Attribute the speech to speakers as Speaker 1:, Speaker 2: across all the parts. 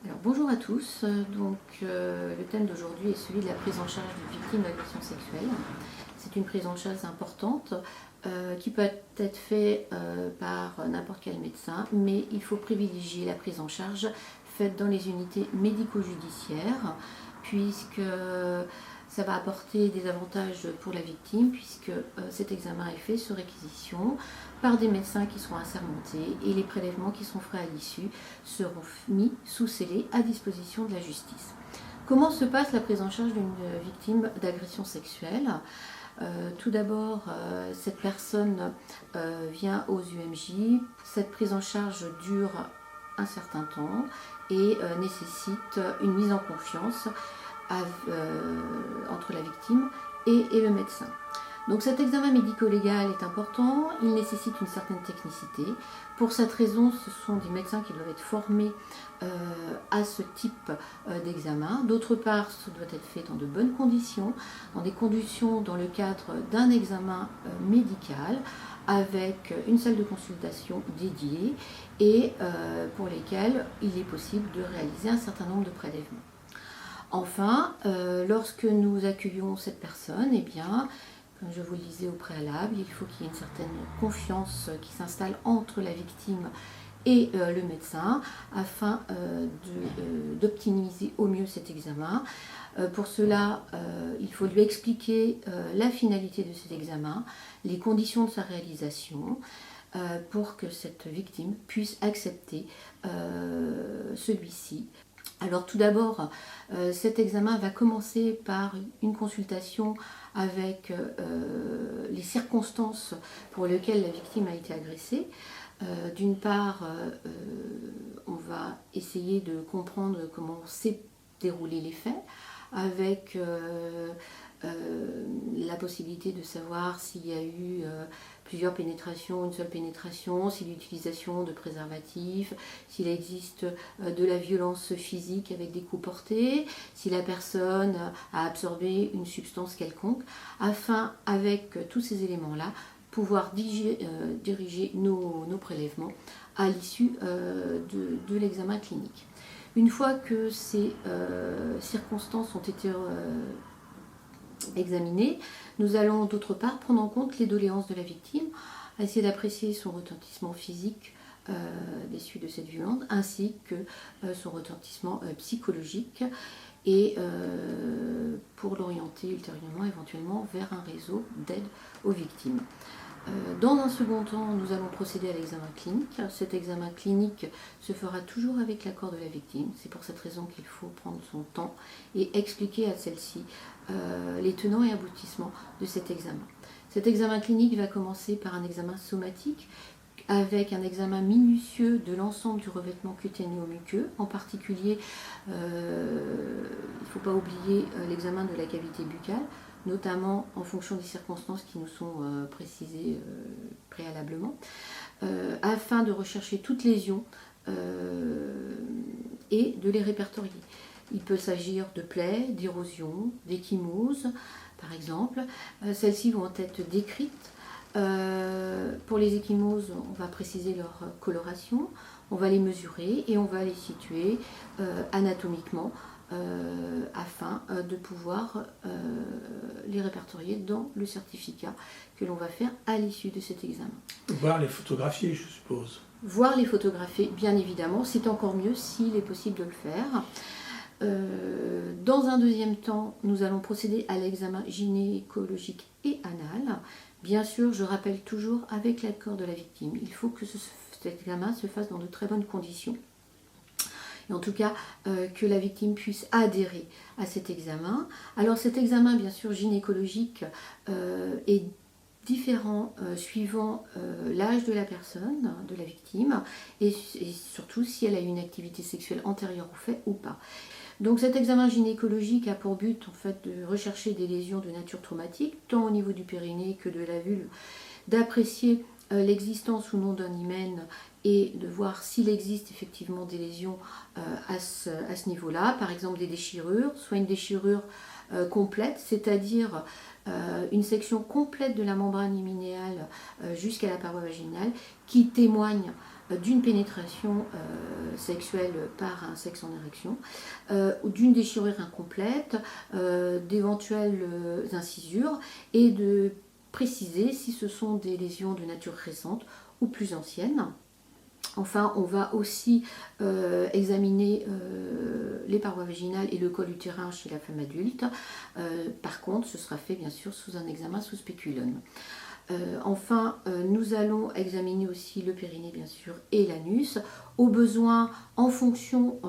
Speaker 1: Alors, bonjour à tous. Le thème d'aujourd'hui est celui de la prise en charge d'une victime d'agression sexuelle. C'est une prise en charge importante qui peut être faite par n'importe quel médecin, mais il faut privilégier la prise en charge faite dans les unités médico-judiciaires, puisque ça va apporter des avantages pour la victime, puisque cet examen est fait sur réquisition par des médecins qui seront assermentés et les prélèvements qui sont faits à l'issue seront mis sous scellé à disposition de la justice. Comment se passe la prise en charge d'une victime d'agression sexuelle ? Tout d'abord, cette personne vient aux UMJ. Cette prise en charge dure un certain temps et nécessite une mise en confiance entre la victime et le médecin. Donc cet examen médico-légal est important, il nécessite une certaine technicité. Pour cette raison, ce sont des médecins qui doivent être formés à ce type d'examen. D'autre part, ce doit être fait dans de bonnes conditions, dans des conditions dans le cadre d'un examen médical, avec une salle de consultation dédiée et pour lesquelles il est possible de réaliser un certain nombre de prélèvements. Enfin, lorsque nous accueillons cette personne, eh bien, comme je vous le disais au préalable, il faut qu'il y ait une certaine confiance qui s'installe entre la victime et le médecin afin d'optimiser au mieux cet examen. Pour cela, il faut lui expliquer la finalité de cet examen, les conditions de sa réalisation, pour que cette victime puisse accepter celui-ci. Alors tout d'abord, cet examen va commencer par une consultation avec les circonstances pour lesquelles la victime a été agressée. D'une part, on va essayer de comprendre comment s'est déroulé les faits, avec la possibilité de savoir s'il y a eu plusieurs pénétrations, une seule pénétration, s'il y a l'utilisation de préservatifs, s'il existe de la violence physique avec des coups portés, si la personne a absorbé une substance quelconque, afin, avec tous ces éléments-là, pouvoir diriger nos prélèvements à l'issue de l'examen clinique. Une fois que ces circonstances ont été examinées, nous allons d'autre part prendre en compte les doléances de la victime, essayer d'apprécier son retentissement physique des suites de cette violence, ainsi que son retentissement psychologique, et pour l'orienter ultérieurement éventuellement vers un réseau d'aide aux victimes. Dans un second temps, nous allons procéder à l'examen clinique. Cet examen clinique se fera toujours avec l'accord de la victime. C'est pour cette raison qu'il faut prendre son temps et expliquer à celle-ci les tenants et aboutissements de cet examen. Cet examen clinique va commencer par un examen somatique avec un examen minutieux de l'ensemble du revêtement cutanéo-muqueux. En particulier, il ne faut pas oublier l'examen de la cavité buccale, notamment en fonction des circonstances qui nous sont précisées préalablement, afin de rechercher toute lésion et de les répertorier. Il peut s'agir de plaies, d'érosions, d'échymoses, par exemple. Celles-ci vont être décrites. Pour les échymoses, on va préciser leur coloration, on va les mesurer et on va les situer anatomiquement afin de pouvoir les répertorier dans le certificat que l'on va faire à l'issue de cet examen.
Speaker 2: Voir les photographier, je suppose.
Speaker 1: Voir les photographier, bien évidemment, c'est encore mieux s'il est possible de le faire. Dans un deuxième temps, nous allons procéder à l'examen gynécologique et anal. Bien sûr, je rappelle toujours avec l'accord de la victime. Il faut que cet examen se fasse dans de très bonnes conditions. Et en tout cas, que la victime puisse adhérer à cet examen. Alors cet examen, bien sûr, gynécologique est différent suivant l'âge de la personne, de la victime, et surtout si elle a eu une activité sexuelle antérieure au fait ou pas. Donc cet examen gynécologique a pour but en fait de rechercher des lésions de nature traumatique, tant au niveau du périnée que de la vulve, d'apprécier l'existence ou non d'un hymen et de voir s'il existe effectivement des lésions à ce niveau-là, par exemple des déchirures, soit une déchirure complète, c'est-à-dire une section complète de la membrane hyménéale jusqu'à la paroi vaginale qui témoigne d'une pénétration sexuelle par un sexe en érection, ou d'une déchirure incomplète, d'éventuelles incisures, et de préciser si ce sont des lésions de nature récente ou plus ancienne. Enfin, on va aussi examiner les parois vaginales et le col utérin chez la femme adulte. Par contre, ce sera fait bien sûr sous un examen sous spéculum. Enfin, nous allons examiner aussi le périnée bien sûr et l'anus. Au besoin, en fonction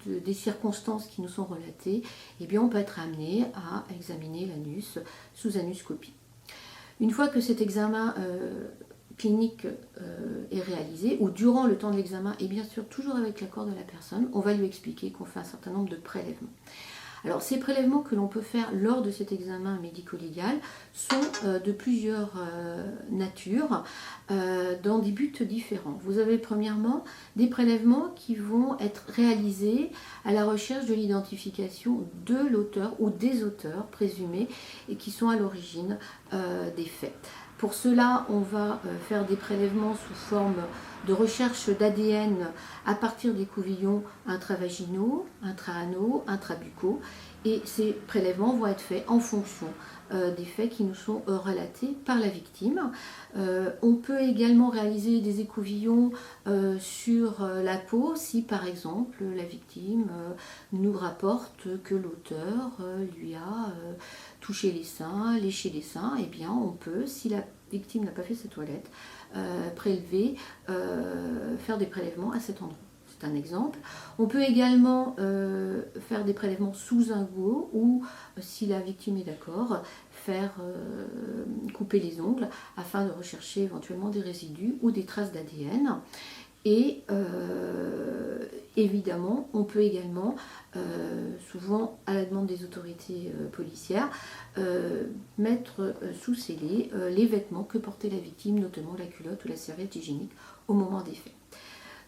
Speaker 1: des circonstances qui nous sont relatées, eh bien, on peut être amené à examiner l'anus sous anuscopie. Une fois que cet examen clinique est réalisé, ou durant le temps de l'examen, et bien sûr toujours avec l'accord de la personne, on va lui expliquer qu'on fait un certain nombre de prélèvements. Alors ces prélèvements que l'on peut faire lors de cet examen médico-légal sont de plusieurs natures, dans des buts différents. Vous avez premièrement des prélèvements qui vont être réalisés à la recherche de l'identification de l'auteur ou des auteurs présumés et qui sont à l'origine des faits. Pour cela, on va faire des prélèvements sous forme de recherche d'ADN à partir des couvillons intravaginaux, intra-anaux, intrabuccaux. Et ces prélèvements vont être faits en fonction des faits qui nous sont relatés par la victime. On peut également réaliser des écouvillons sur la peau si par exemple la victime nous rapporte que l'auteur lui a touché les seins, léché les seins. Eh bien on peut, si la victime n'a pas fait ses toilettes, prélever, faire des prélèvements à cet endroit. C'est un exemple. On peut également faire des prélèvements sous un gouot ou, si la victime est d'accord, faire couper les ongles afin de rechercher éventuellement des résidus ou des traces d'ADN. Et évidemment, on peut également, souvent à la demande des autorités policières, mettre sous scellé les vêtements que portait la victime, notamment la culotte ou la serviette hygiénique au moment des faits.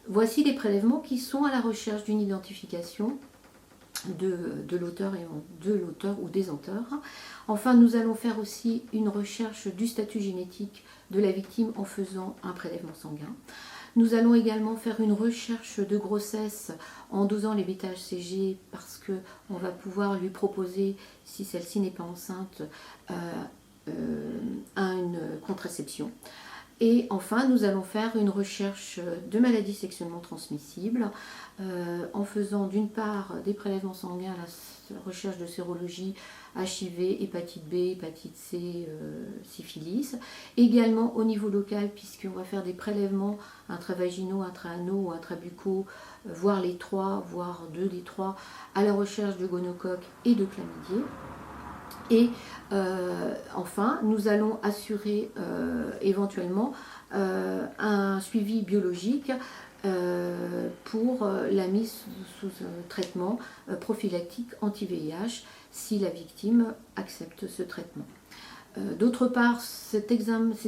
Speaker 1: Voici les prélèvements qui sont à la recherche d'une identification de l'auteur ou des auteurs. Enfin, nous allons faire aussi une recherche du statut génétique de la victime en faisant un prélèvement sanguin. Nous allons également faire une recherche de grossesse en dosant les bêta-HCG parce qu'on va pouvoir lui proposer, si celle-ci n'est pas enceinte, une contraception. Et enfin, nous allons faire une recherche de maladies sexuellement transmissibles en faisant d'une part des prélèvements sanguins à la recherche de sérologie HIV, hépatite B, hépatite C, syphilis. Également au niveau local, puisqu'on va faire des prélèvements intravaginaux, intra-anaux ou intrabuccaux, voire les trois, voire deux des trois, à la recherche de gonocoque et de chlamydier. Et enfin, nous allons assurer éventuellement un suivi biologique pour la mise sous traitement prophylactique anti-VIH si la victime accepte ce traitement. D'autre part, ces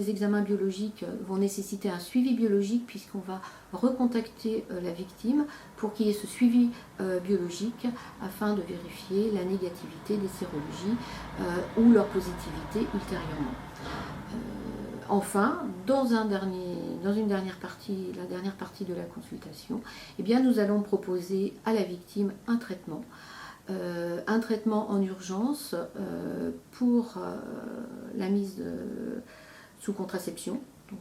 Speaker 1: examens biologiques vont nécessiter un suivi biologique puisqu'on va recontacter la victime pour qu'il y ait ce suivi biologique afin de vérifier la négativité des sérologies ou leur positivité ultérieurement. Enfin, dans une dernière partie, la dernière partie de la consultation, eh bien, nous allons proposer à la victime un traitement en urgence pour la mise sous contraception, donc,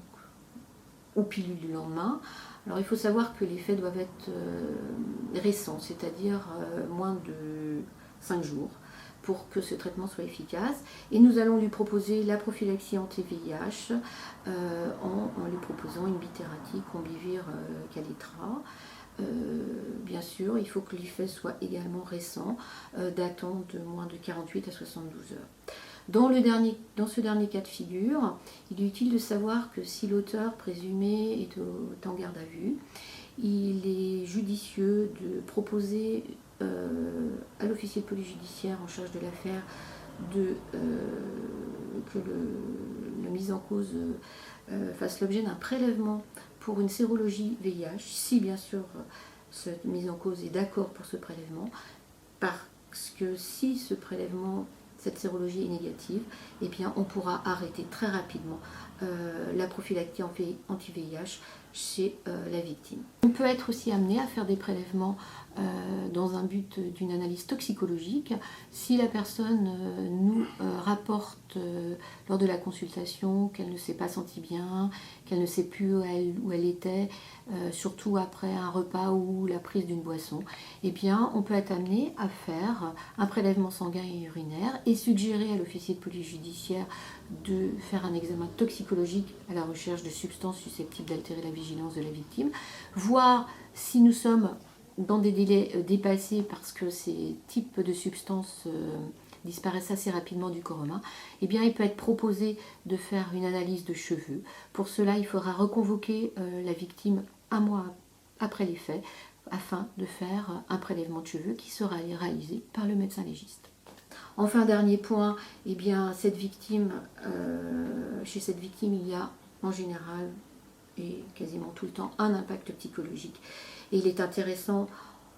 Speaker 1: ou pilule du lendemain. Alors il faut savoir que les faits doivent être récents, c'est-à-dire moins de 5 jours pour que ce traitement soit efficace. Et nous allons lui proposer la prophylaxie anti-VIH en lui proposant une bithérapie combivir Kaletra. Bien sûr, il faut que les faits soient également récents, datant de moins de 48 à 72 heures. Dans ce dernier cas de figure, il est utile de savoir que si l'auteur présumé est en garde à vue, il est judicieux de proposer à l'officier de police judiciaire en charge de l'affaire que le mis en cause fasse l'objet d'un prélèvement pour une sérologie VIH, si bien sûr cette mise en cause est d'accord pour ce prélèvement, parce que si cette sérologie est négative, eh bien on pourra arrêter très rapidement la prophylactie anti-VIH chez la victime. On peut être aussi amené à faire des prélèvements dans un but d'une analyse toxicologique. Si la personne nous rapporte lors de la consultation qu'elle ne s'est pas sentie bien, qu'elle ne sait plus où elle était, surtout après un repas ou la prise d'une boisson, eh bien, on peut être amené à faire un prélèvement sanguin et urinaire et suggérer à l'officier de police judiciaire de faire un examen toxicologique à la recherche de substances susceptibles d'altérer la vigilance de la victime, voir si nous sommes dans des délais dépassés parce que ces types de substances disparaissent assez rapidement du corps humain, eh bien il peut être proposé de faire une analyse de cheveux. Pour cela, il faudra reconvoquer la victime un mois après les faits afin de faire un prélèvement de cheveux qui sera réalisé par le médecin légiste. Enfin, dernier point, eh bien, chez cette victime, il y a en général et quasiment tout le temps un impact psychologique. Et il est intéressant,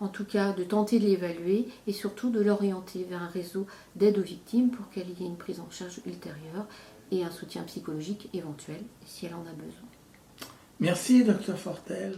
Speaker 1: en tout cas, de tenter de l'évaluer et surtout de l'orienter vers un réseau d'aide aux victimes pour qu'elle y ait une prise en charge ultérieure et un soutien psychologique éventuel si elle en a besoin.
Speaker 2: Merci, Dr Fortel.